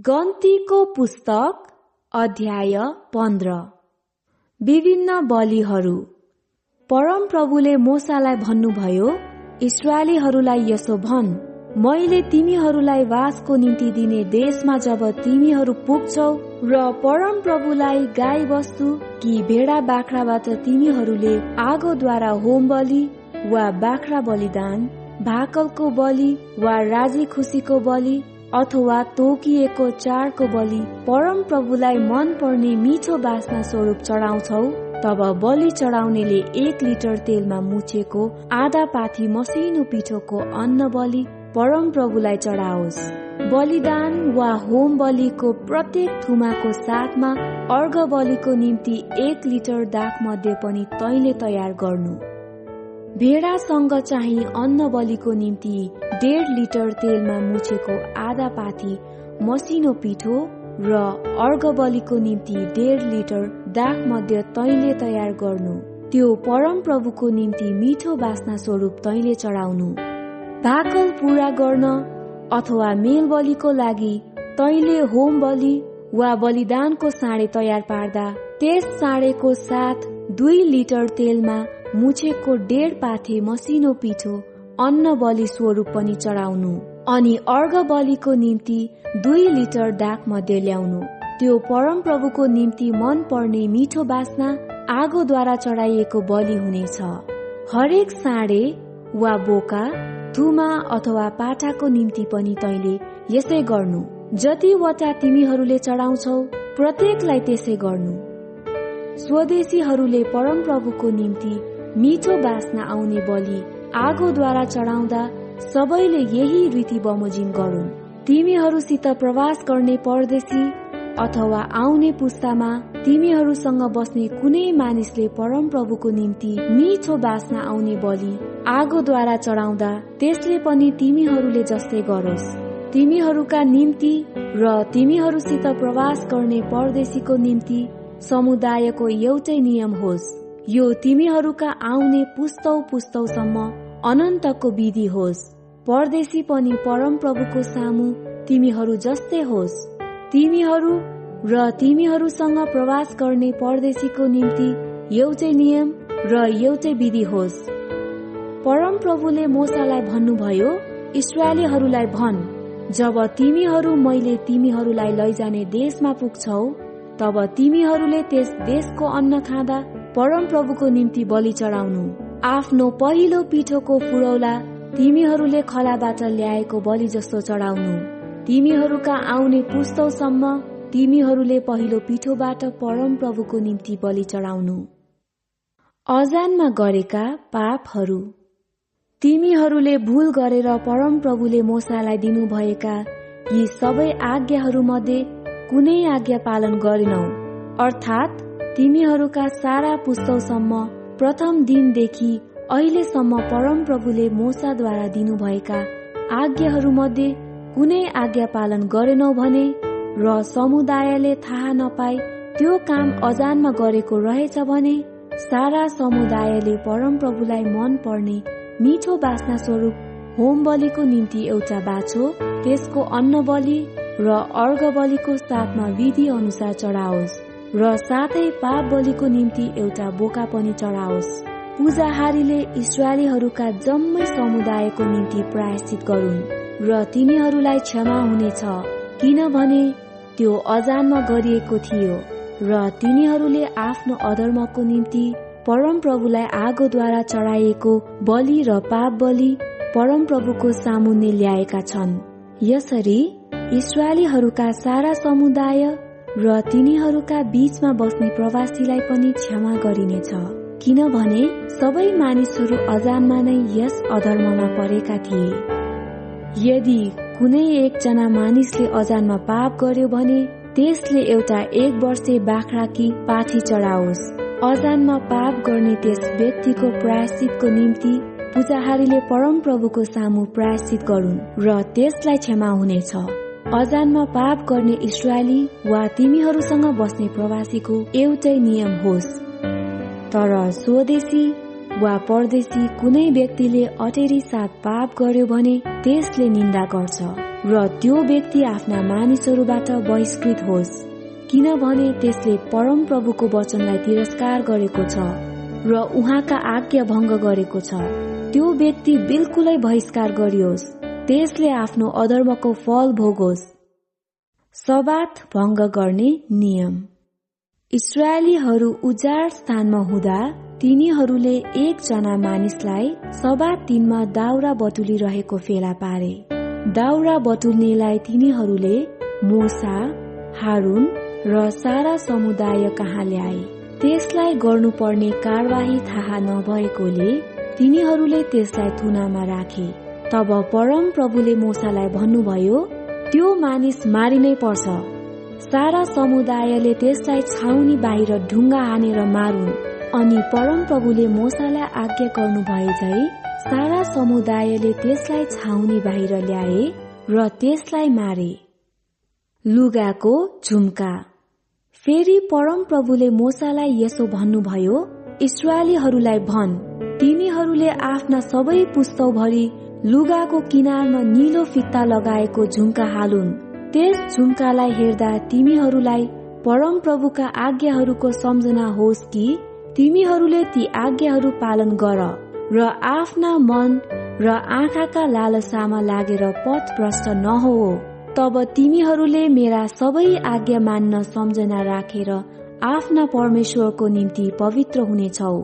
गन्तीको पुस्तक अध्याय 15। विभिन्न बलिहरू। परमप्रभुले मोसालाई भन्नुभयो, इस्राएलीहरूलाई यसो भन्, मैले तिमीहरूलाई वासको निम्ति दिने देशमा जब तिमीहरू पुग्छौ र परमप्रभुलाई गाई वस्तु कि भेडा बाख्राबाट तिमीहरूले आगोद्वारा होम बलि वा बाख्रा बलिदान, भाकलको बलि वा राजी खुसीको बलि अथवा तोकिएको चाडको बलि परमप्रभुलाई मन पर्ने मिठो बास्ना स्वरूप चढाउँछौ, तब बलि चढाउनेले 1 लिटर तेलमा मुछेको आधा पाथी मसिनो पिठोको अन्न बलि परमप्रभुलाई चढाओस्। बलिदान वा होम बलिको प्रत्येक थुमाको साथमा अर्घ बलिको निम्ति 1 लिटर दाख मध्ये पनि तैँले तयार गर्नु। भेडासँग चाहिँ अन्न बलिको निम्ति 1.5 लिटर तेलमा मुछेको आधा पाथी मसिनो पिठो र अर्घ बलिको निम्ति 1.5 लिटर दाख मध्ये तैँले तयार गर्नु। त्यो परमप्रभुको निम्ति मिठो बास्ना स्वरूप तैँले चढाउनु। भाकल पूरा गर्न अथवा मेल बलिको लागि तैँले होम बलि वा बलिदानको साँडे तयार पार्दा त्यस साँडेको साथ 2 लिटर तेलमा मुछेको 1.5 पाथे मसिनो पिठो अन्न बलि स्वरूप पनि चढाउनु। अनि अर्घ बलिको निम्ति 2 लिटर दाख मध्ये ल्याउनु। त्यो परमप्रभुको निम्ति मन पर्ने मिठो बास्ना आगोद्वारा चढाइएको बलि हुनेछ। हरेक साँडे वा बोका, थुमा अथवा पाठाको निम्ति पनि तैँले यसै गर्नु। जतिवटा तिमीहरूले चढाउँछौ प्रत्येकलाई त्यसै गर्नु। स्वदेशीहरूले परमप्रभुको निम्ति मिठो बास्ना आउने बलि आगोद्वारा चढाउँदा सबैले यही रीति बमोजिम गरून्। तिमीहरूसित प्रवास गर्ने परदेशी अथवा आउने पुस्तामा तिमीहरूसँग बस्ने कुनै मानिसले परमप्रभुको निम्ति मिठो बास्ना आउने बलि आगोद्वारा चढाउँदा त्यसले पनि तिमीहरूले जस्तै गरोस्। तिमीहरूका निम्ति र तिमीहरूसित प्रवास गर्ने परदेशीको निम्ति समुदायको एउटै नियम होस्। यो तिमीहरूका आउने पुस्तौसम्म अनन्तको विधि होस्। परदेशी पनि परमप्रभुको सामु तिमीहरू जस्तै होस्। तिमीहरू र तिमीहरूसँग प्रवास गर्ने परदेशीको निम्ति एउटै नियम र एउटै विधि होस्। परमप्रभुले मोसालाई भन्नुभयो, इस्राएलीहरूलाई भन्, जब तिमीहरू मैले तिमीहरूलाई लैजाने देशमा पुग्छौ, तब तिमीहरूले त्यस देशको अन्न खाँदा परमप्रभुको निम्ति बलि चढाउनु। आफ्नो पहिलो पिठोको फुरौला तिमीहरूले खलाबाट ल्याएको बलि जस्तो चढाउनु। तिमीहरूका आउने पुस्तौसम्म तिमीहरूले पहिलो पिठोबाट परमप्रभुको निम्ति बलि चढाउनु। अजानमा गरेका पापहरू। तिमीहरूले भूल गरेर परमप्रभुले मोसालाई दिनुभएका यी सबै आज्ञाहरू मध्ये कुनै आज्ञा पालन गरेनौ, अर्थात् तिमीहरूका सारा पुस्तौसम्म प्रथम दिनदेखि अहिलेसम्म परमप्रभुले मोसाद्वारा दिनुभएका आज्ञाहरू मध्ये कुनै आज्ञा पालन गरेनौ भने र समुदायले थाहा नपाई त्यो काम अजानमा गरेको रहेछ भने सारा समुदायले परमप्रभुलाई मन पर्ने मिठो बास्ना स्वरूप होम बलिको निम्ति एउटा बाछो, त्यसको अन्न बलि र अर्घ बलिको साथमा विधि अनुसार चढाओस् र साथै पाप बलिको निम्ति एउटा बोका पनि चढाओस्। पूजाहारीले इस्राएलीहरूका जम्मै समुदायको निम्ति प्रायश्चित गरून् र तिनीहरूलाई क्षमा हुनेछ, किनभने त्यो अजानमा गरिएको थियो र तिनीहरूले आफ्नो अधर्मको निम्ति परमप्रभुलाई आगोद्वारा चढाइएको बलि र पाप बलि परमप्रभुको सामुन्ने ल्याएका छन्। यसरी इस्राएलीहरूका सारा समुदाय र तिनीहरूका बीचमा बस्ने प्रवासीलाई पनि क्षमा गरिनेछ, किनभने सबै मानिसहरू अजानमा नै यस अधर्ममा परेका थिए। यदि कुनै एकजना मानिसले अजानमा पाप गर्यो भने त्यसले एउटा 1 वर्षे बाख्रा कि पाठी चढाओस्। अजानमा पाप गर्ने त्यस व्यक्तिको प्रायश्चितको निम्ति पूजाहारीले परमप्रभुको सामु प्रायश्चित गरून् र त्यसलाई क्षमा हुनेछ। अजानमा पाप गर्ने इस्राएली वा तिमीहरूसँग बस्ने प्रवासीको एउटै नियम होस्। तर स्वदेशी वा परदेशी कुनै व्यक्तिले अटेरी साथ पाप गर्यो भने त्यसले निन्दा गर्छ। र त्यो व्यक्ति आफ्ना मानिसहरूबाट बहिष्कृत होस्, किनभने त्यसले परमप्रभुको वचनलाई तिरस्कार गरेको छ र उहाँका आज्ञा भंग गरेको छ। त्यो व्यक्ति बिल्कुलै बहिष्कार गरियोस्, त्यसले आफ्नो अधर्मको फल भोगोस्। सब्बात भंग गर्ने नियम। इस्राएलीहरू उजाड स्थानमा हुँदा तिनीहरूले एकजना मानिसलाई सब्बात दिनमा दाउरा बटुलिरहेको फेला पारे। दाउरा बटुल्नेलाई तिनीहरूले मूसा, हारून र सारा समुदाय कहाँ ल्याए। त्यसलाई गर्नुपर्ने कारबाही थाहा नभएकोले तिनीहरूले त्यसलाई थुनामा राखे। तब परम प्रभुले मूसालाई भन्नुभयो, त्यो मानिस मारिनै पर्छ। सारा समुदायले त्यसलाई छाउनी बाहिर ढुङ्गा हानेर मारुन्। अनि परम प्रभुले मूसालाई आज्ञा गर्नु भए झै सारा समुदायले त्यसलाई छाउनी बाहिर ल्याए र त्यसलाई मारे। लुगाको झुम्का। फेरि परम प्रभुले मूसालाई यसो भन्नुभयो, इस्राएलीहरूलाई भन्, तिमीहरूले आफ्ना सबै पुस्तौभरि लुगाको किनारमा नीलो फित्ता लगाएको झुम्का हालुन्। त्यस झुम्कालाई हेर्दा तिमीहरूलाई परम प्रभुका आज्ञाहरूको सम्झना होस् कि तिमीहरूले ती आज्ञाहरू पालन गर र आफ्ना मन र आँखाका लालसामा लागेर पथ भ्रष्ट नहो। तब तिमीहरूले मेरा सबै आज्ञा मान्न सम्झना राखेर आफ्ना परमेश्वरको निम्ति पवित्र हुनेछौ।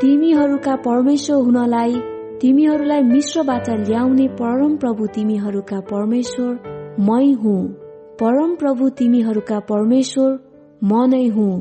तिमीहरूका परमेश्वर हुनलाई तिमीहरूलाई मिश्रबाट ल्याउने परम प्रभु तिमीहरूका परमेश्वर मै हुँ। परम प्रभु तिमीहरूका परमेश्वर म नै हुँ।